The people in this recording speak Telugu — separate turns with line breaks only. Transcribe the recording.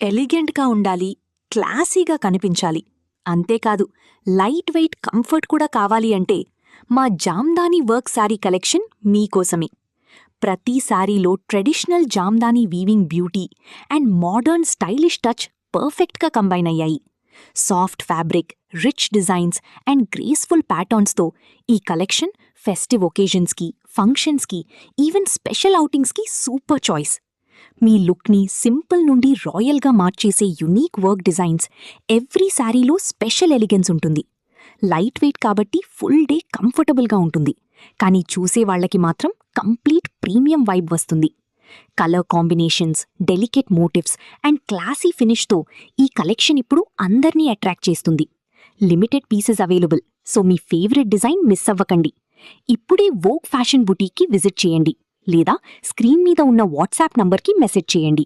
ఎలిగెంట్గా ఉండాలి, క్లాసీగా కనిపించాలి. అంతేకాదు లైట్ వెయిట్ కంఫర్ట్ కూడా కావాలి అంటే మా జామ్దానీ వర్క్ శారీ కలెక్షన్ మీకోసమే. ప్రతి శారీలో traditional Jamdani weaving beauty and modern stylish touch పర్ఫెక్ట్గా కంబైన్ అయ్యాయి. Soft fabric, rich designs and graceful ప్యాటర్న్స్తో ఈ కలెక్షన్ ఫెస్టివ్ ఒకేజన్స్కి, ఫంక్షన్స్కి, ఈవెన్ స్పెషల్ ఔటింగ్స్కి సూపర్ చాయిస్. మీ లుక్ని సింపుల్ నుండి రాయల్గా మార్చేసే యునీక్ వర్క్ డిజైన్స్, ఎవ్రీ శారీలో స్పెషల్ ఎలిగెన్స్ ఉంటుంది. లైట్ వెయిట్ కాబట్టి ఫుల్ డే కంఫర్టబుల్గా ఉంటుంది, కానీ చూసేవాళ్లకి మాత్రం కంప్లీట్ ప్రీమియం వైబ్ వస్తుంది. Colour combinations, delicate motifs and classy ఫినిష్తో ఈ కలెక్షన్ ఇప్పుడు అందర్నీ అట్రాక్ట్ చేస్తుంది. లిమిటెడ్ పీసెస్ అవైలబుల్, సో మీ ఫేవరెట్ డిజైన్ మిస్ అవ్వకండి. ఇప్పుడే వోగ్ ఫ్యాషన్ బుటీక్కి విజిట్ చేయండి లేదా స్క్రీన్ మీద ఉన్న వాట్సాప్ నంబర్కి మెసేజ్ చేయండి.